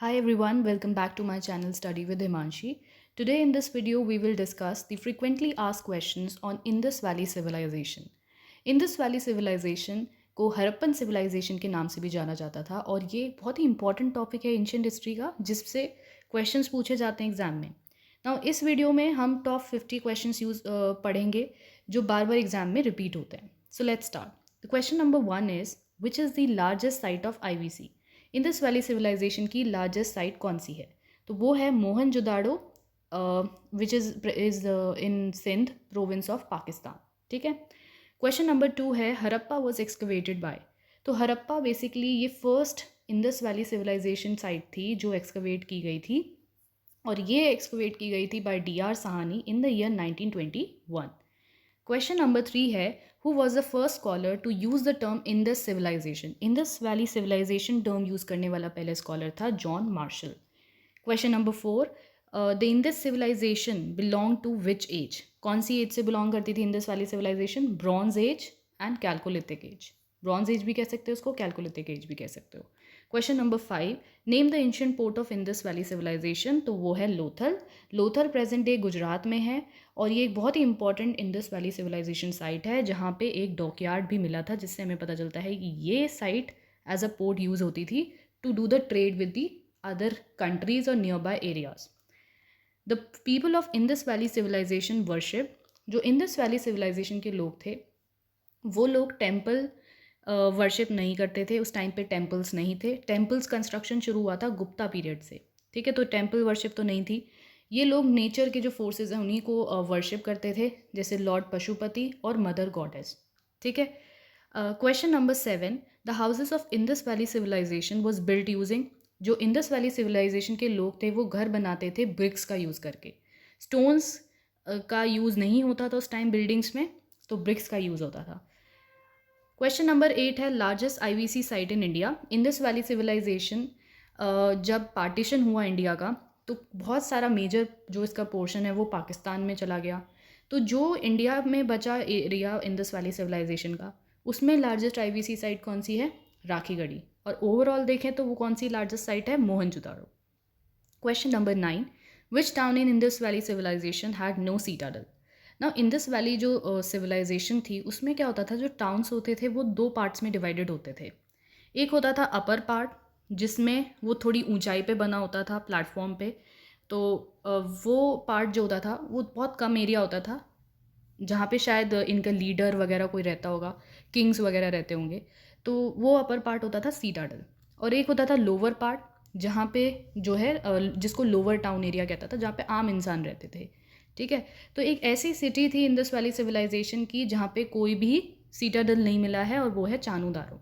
Hi everyone, welcome back to my channel Study with Himanshi. Today in this video we will discuss the frequently asked questions on Indus Valley Civilization. Indus Valley Civilization को Harappan civilisation के नाम से भी जाना जाता था और ये बहुत ही इंपॉर्टेंट टॉपिक है एंशियंट हिस्ट्री का जिससे क्वेश्चंस पूछे जाते हैं एग्जाम में. नाउ इस वीडियो में हम टॉप 50 क्वेश्चंस पढ़ेंगे जो बार बार एग्जाम में रिपीट होते हैं. So let's start. The question number 1 is which is the largest site of IVC. Indus valley civilization की लार्जेस्ट साइट कौन सी है? तो वो है Mohenjodaro which is in Sindh province of Pakistan. ठीक है. क्वेश्चन नंबर 2 है हड़प्पा वॉज एक्सकवेटेड बाय. तो हड़प्पा बेसिकली ये first Indus valley civilisation site थी जो एक्सकवेट की गई थी और ये एक्सकवेट की गई थी by DR Sahni in the year 1921. Question number 3 है who was the first scholar to use the term Indus civilization. Indus valley civilization term use करने वाला पहला स्कॉलर था John Marshall. Question number 4 the Indus civilization belong to which age. कौन सी age से belong करती थी Indus valley civilization? Bronze age and chalcolithic age. Bronze age भी कह सकते हो उसको, कैलकोलिथिक एज भी कह सकते हो. Question number 5 name the ancient port of Indus valley civilization. तो वो है लोथल. लोथल प्रेजेंट डे गुजरात में है और ये एक बहुत ही important Indus valley civilisation site है जहाँ पे एक डॉकयार्ड भी मिला था जिससे हमें पता चलता है कि ये site as a port use होती थी to do the trade with the other countries और nearby areas. The people of Indus valley civilization worship. जो इंडस वैली सिविलाइजेशन के लोग थे वो लोग टेम्पल वर्शिप नहीं करते थे. उस टाइम पे टेम्पल्स नहीं थे. टेम्पल्स कंस्ट्रक्शन शुरू हुआ था गुप्ता पीरियड से. ठीक है. तो टेम्पल वर्शिप तो नहीं थी. ये लोग नेचर के जो फोर्सेस हैं उन्हीं को वर्शिप करते थे जैसे लॉर्ड पशुपति और मदर गॉडेस. ठीक है. Question number 7 the houses of Indus valley civilization was built using. जो इंडस वैली सिविलाइजेशन के लोग थे वो घर बनाते थे ब्रिक्स का यूज़ करके. स्टोन्स का यूज़ नहीं होता था उस टाइम बिल्डिंग्स में, तो ब्रिक्स का यूज़ होता था. क्वेश्चन नंबर 8 है largest IVC site in India. Indus valley civilization जब पार्टीशन हुआ इंडिया का तो बहुत सारा मेजर जो इसका पोर्शन है वो पाकिस्तान में चला गया. तो जो इंडिया में बचा एरिया इंडस वैली सिविलाइजेशन का उसमें लार्जेस्ट IVC साइट कौन सी है? राखीगढ़ी. और ओवरऑल देखें तो वो कौन सी लार्जेस्ट साइट है? Mohenjodaro. Question number 9 which town in Indus valley civilization had no citadel. ना इंडस वैली जो सिविलाइजेशन थी उसमें क्या होता था, जो टाउन्स होते थे वो दो पार्ट्स में डिवाइडेड होते थे. एक होता था अपर पार्ट जिसमें वो थोड़ी ऊंचाई पे बना होता था प्लेटफॉर्म पे. तो वो पार्ट जो होता था वो बहुत कम एरिया होता था जहाँ पे शायद इनका लीडर वगैरह कोई रहता होगा, किंग्स वगैरह रहते होंगे. तो वो अपर पार्ट होता था सीटाडल. और एक होता था लोअर पार्ट जहाँ पे जो है जिसको लोअर टाउन एरिया कहता था जहाँ पे आम इंसान रहते थे. ठीक है. तो एक ऐसी सिटी थी इंडस वैली सिविलाइजेशन की जहाँ पे कोई भी सीटाडल नहीं मिला है और वो है Chanhudaro.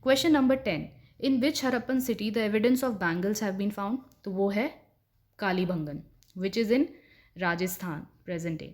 Question number 10 in which Harappan city the evidence of bangles have been found. तो वो है Kalibangan which is in Rajasthan present day.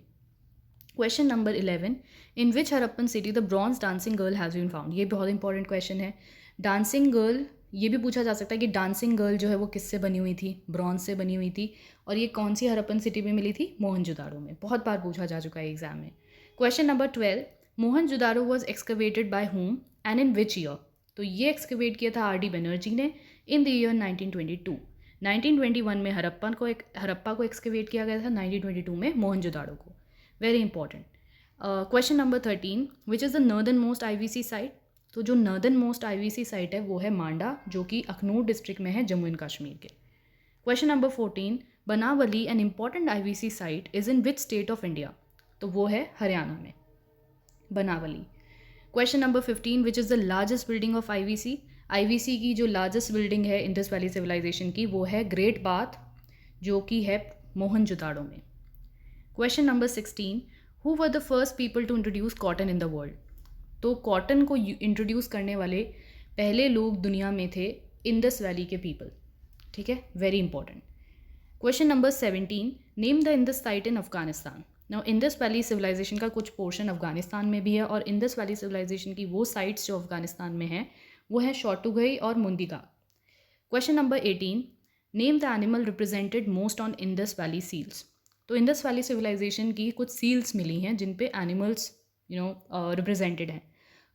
Question number 11 in which Harappan city the bronze dancing girl has been found. ये बहुत इंपॉर्टेंट क्वेश्चन है. Dancing girl ये भी पूछा जा सकता है कि डांसिंग गर्ल जो है वो किससे बनी हुई थी? ब्रॉन्ज से बनी हुई थी. और ये कौन सी हरप्पन सिटी में मिली थी? मोहनजोदाड़ो में. बहुत बार पूछा जा चुका है एग्जाम में. Question number 12 Mohenjodaro was excavated by whom and in which year. तो ये एक्सकवेट किया था RD बनर्जी ने इन द ईयर 1922. 1921 में हरप्पा को एक्सकवेट किया गया था, 1922 में मोहनजोदाड़ो को. Very important. Question number 13 which is the northern most IVC site. तो जो नॉर्दर्न मोस्ट IVC साइट है वो है मांडा जो कि अखनूर डिस्ट्रिक्ट में है जम्मू एंड कश्मीर के. Question number 14 Banawali an important IVC site is in which state of India. तो वो है हरियाणा में Banawali. Question number 15 which is the largest building of IVC. IVC की जो लार्जेस्ट बिल्डिंग है इंडस वैली सिविलाइजेशन की वो है ग्रेट बाथ जो कि है मोहनजोदाड़ो में. Question number 16 who were the first people to introduce cotton in the world. तो कॉटन को इंट्रोड्यूस करने वाले पहले लोग दुनिया में थे इंडस वैली के पीपल. ठीक है. Very important. Question number 17 name the Indus site in Afghanistan. Now Indus valley civilization का कुछ पोर्शन अफगानिस्तान में भी है और इंडस वैली सिविलाइजेशन की वो साइट्स जो अफगानिस्तान में है वो है शॉटुगई और Mundigak. Question number 18 name the animal represented most on Indus valley seals. तो इंडस वैली सिविलाइजेशन की कुछ सील्स मिली हैं जिन पे एनिमल्स रिप्रेजेंटेड हैं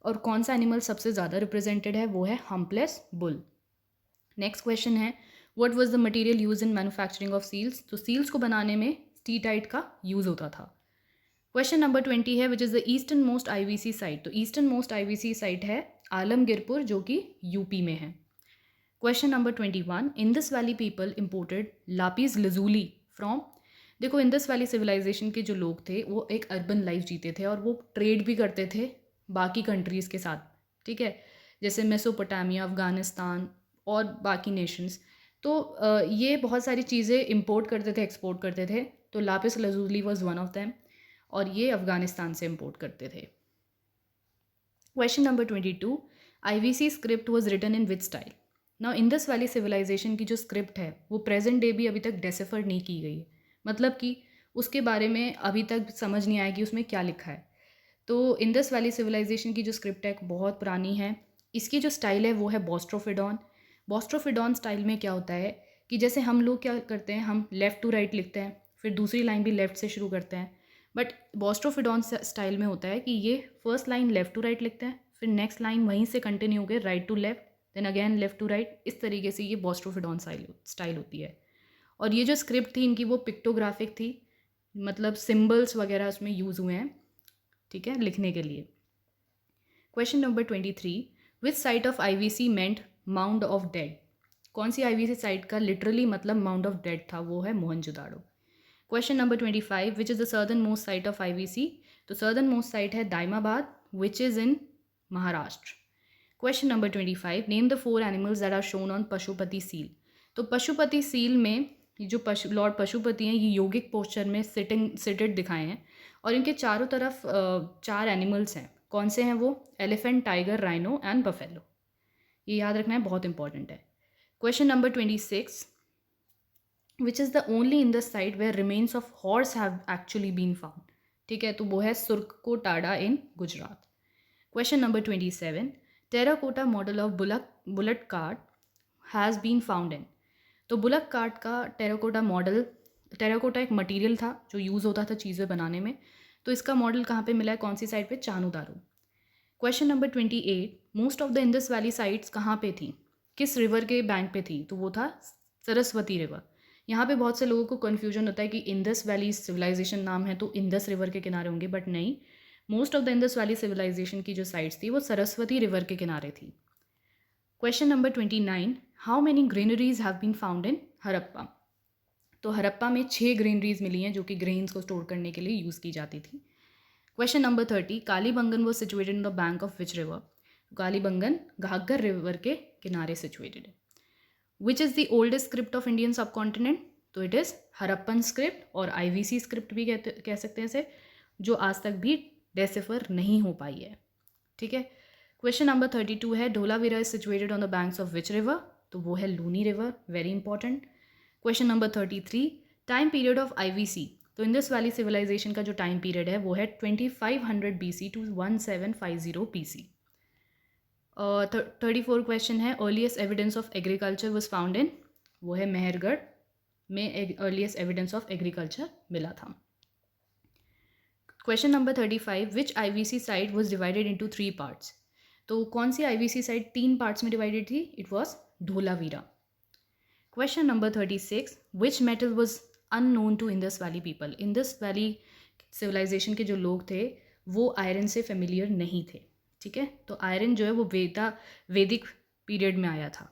और कौन सा एनिमल सबसे ज़्यादा रिप्रेजेंटेड है वो है हम्पलेस बुल. नेक्स्ट क्वेश्चन है what was the material use in manufacturing of seals, तो सील्स को बनाने में स्टीटाइट का यूज़ होता था। क्वेश्चन नंबर 20 है विच is the eastern most IVC site, तो ईस्टर्न मोस्ट आईवीसी साइट है आलमगीरपुर जो कि यूपी में है। Question number 21, Indus valley people imported lapis lazuli from, देखो इंदस वैली सिविलाइजेशन के जो लोग थे वो एक अर्बन लाइफ जीते थे और वो ट्रेड भी करते थे बाकी कंट्रीज़ के साथ, ठीक है, जैसे मेसोपोटामिया, अफ़गानिस्तान और बाकी नेशंस। तो ये बहुत सारी चीज़ें इंपोर्ट करते थे, एक्सपोर्ट करते थे, तो lapis lazuli was one of them, और ये अफ़गानिस्तान से इंपोर्ट करते थे। Question number 22, IVC script was written in which style. Now Indus valley civilization की जो स्क्रिप्ट है वो प्रेजेंट डे भी अभी तक डेसिफर नहीं की गई है, मतलब कि उसके बारे में अभी तक समझ नहीं आया कि उसमें क्या लिखा है। तो इंदस वैली सिविलाइजेशन की जो स्क्रिप्ट है बहुत पुरानी है। इसकी जो स्टाइल है वो है बोस्ट्रोफिडॉन। बोस्ट्रोफिडॉन स्टाइल में क्या होता है कि जैसे हम लोग क्या करते हैं, हम लेफ़्ट टू राइट लिखते हैं, फिर दूसरी लाइन भी लेफ़्ट से शुरू करते हैं, बट बोस्ट्रोफिडॉन स्टाइल में होता है कि ये first line left to right लिखते हैं, फिर नेक्स्ट लाइन वहीं से कंटिन्यू हो गए right to left, then again left to right, इस तरीके से ये बोस्ट्रोफिडॉन स्टाइल होती है। और ये जो स्क्रिप्ट थी इनकी वो पिक्टोग्राफिक थी, मतलब सिम्बल्स वगैरह उसमें यूज़ हुए हैं, ठीक है, लिखने के लिए। Question number 23, which site of IVC meant mound of dead, कौन सी आईवीसी साइट का लिटरली मतलब माउंड ऑफ डेड था, वो है Mohenjodaro. Question number 25, which is the southernmost site of IVC, तो सर्दर्न मोस्ट साइट है Daimabad which is in Maharashtra. Question number 25, name the 4 animals that are shown on Pashupati seal, तो Pashupati seal में ये जो लॉर्ड पशुपति हैं ये योगिक पोस्चर में सिटेड दिखाए हैं, और इनके चारों तरफ 4 एनिमल्स हैं, कौन से हैं वो, elephant, tiger, rhino and buffalo, ये याद रखना है, बहुत इंपॉर्टेंट है। Question number 26, which is the only in the site where remains of horse have actually been found, ठीक है, तो वो है Surkotada in Gujarat. Question number 27, terracotta model of bullock cart has been found in, तो बुलक कार्ट का terracotta model, terracotta एक material था जो यूज़ होता था चीज़ें बनाने में, तो इसका मॉडल कहाँ पे मिला है, कौन सी साइड पे, Chanhudaro. Question number 28, most of the Indus valley sites कहाँ पे थी, किस रिवर के बैंक पे थी, तो वो था सरस्वती रिवर। यहाँ पे बहुत से लोगों को कन्फ्यूजन होता है कि इंदस वैली सिविलाइजेशन नाम है तो इंदस रिवर के किनारे होंगे, बट नहीं, most of the Indus valley civilization की जो साइट्स थी वो सरस्वती रिवर के किनारे थी। Question number 29, how many granaries have been found in Harappa, तो हरप्पा में 6 ग्रेनरीज मिली हैं जो कि ग्रेन्स को स्टोर करने के लिए यूज़ की जाती थी। Question number 30, Kalibangan was situated in the bank of which river, Kalibangan घाघर river के किनारे सिचुएटेड है। विच is the oldest script of Indian सब कॉन्टिनेंट, तो इट इज़ हरप्पन स्क्रिप्ट, और आईवीसी स्क्रिप्ट भी कह सकते हैं इसे, जो आज तक भी डेसिफर नहीं हो पाई है, ठीक है। क्वेश्चन नंबर 32 है, Dholavira is situated on the banks of which river, तो वो है Luni river, very important. Question number 33, time period of IVC, तो इंदस वैली सिविलाइजेशन का जो टाइम पीरियड है वो है 2500 BC टू 1750 BC। 34 क्वेश्चन है, earliest evidence of agriculture was found in, वो है मेहरगढ़ में अर्लीस्ट एविडेंस ऑफ एग्रीकल्चर मिला था। Question number 35, which IVC site was divided into 3 parts, तो कौन सी आईवीसी साइट 3 पार्ट्स में डिवाइडेड थी, it was Dholavira. Question number 36, which metal was unknown to Indus valley people, Indus valley civilization के जो लोग थे वो आयरन से फेमिलियर नहीं थे, ठीक है, तो आयरन जो है वो वैदिक पीरियड में आया था।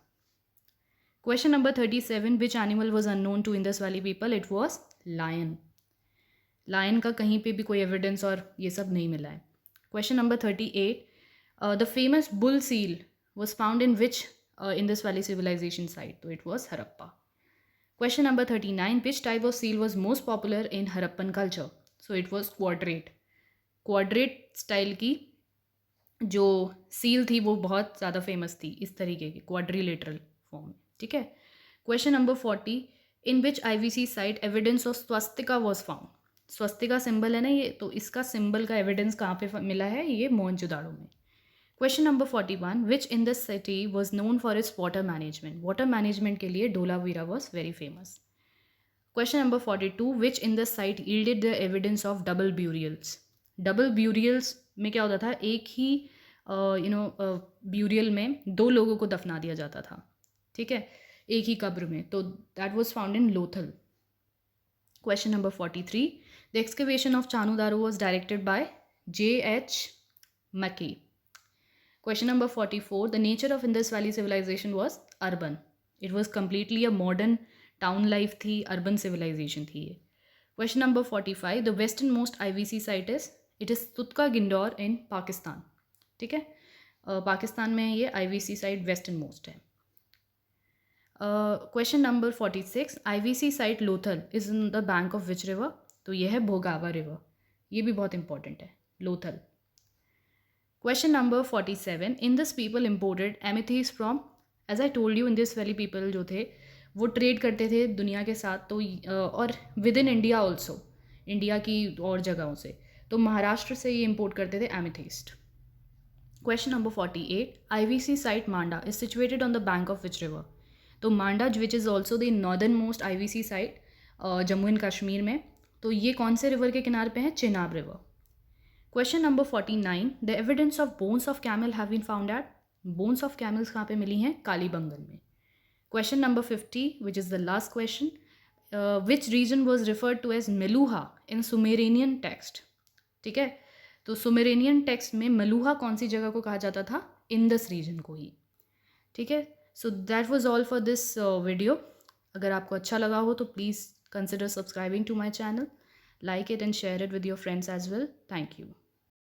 Question number 37, which animal was unknown to Indus valley people, it was lion, lion का कहीं पे भी कोई एविडेंस और ये सब नहीं मिला है। Question number 38, the famous bull seal was found in which Indus valley civilisation site, तो it was Harappa. Question number 39, which type of seal was most popular in Harappan culture, so it was quadrate style की जो seal थी वो बहुत ज़्यादा famous थी, इस तरीके की क्वाड्रिलेटरल फॉर्म में, ठीक है। Question number 40, in which IVC site evidence of Swastika was found, Swastika symbol है ना ये, तो इसका सिंबल का एविडेंस कहाँ पे मिला है, ये मोहनजोदाड़ो में। Question number 41, which in this city was known for its water management, water management के लिए Dholavira was very famous. Question number 42, which in this site yielded the evidence of double burials, double burials में क्या होता था, एक ही burial में 2 लोगों को दफना दिया जाता था, ठीक है, एक ही कब्र में, तो that was found in Lothal. Question number 43. The excavation of Chanudaru was directed by J.H. Mackey. Question number 44. The nature of Indus Valley civilization was urban. It was completely a modern town life थी, urban civilization थी ये. Question number 45. The westernmost IVC site is, it is Tutka Gindor in Pakistan. ठीक है, पाकिस्तान में ये IVC site westernmost है. Question number 46. IVC site Lothal is in the bank of which river? तो ये है भोगावा रिवर, ये भी बहुत इंपॉर्टेंट है, Lothal. Question number 47. In this people imported amethyst from, as I told you, in this valley people जो थे वो ट्रेड करते थे दुनिया के साथ, तो और with in India also, India की और जगहों से, तो महाराष्ट्र से ये इम्पोर्ट करते थे amethyst. Question number 48. IVC site Manda is situated on the bank of which river? तो Manda which is also the northern most IVC site Jammu and Kashmir में, तो ये कौन से रिवर के किनारे पे है? Chenab river. Question number 49. The evidence of bones of camel have been found at, bones of camels कहाँ पे मिली हैं? कालीबंगन में. Question number 50 which is the last question. Which region was referred to as Meluha in Sumerian text? ठीक है, तो सुमेरेनियन text में मेलूहा कौन सी जगह को कहा जाता था? इंडस रीजन को ही. ठीक है, so that was all for this video. अगर आपको अच्छा लगा हो तो please consider subscribing to my channel, like it and share it with your friends as well. Thank you.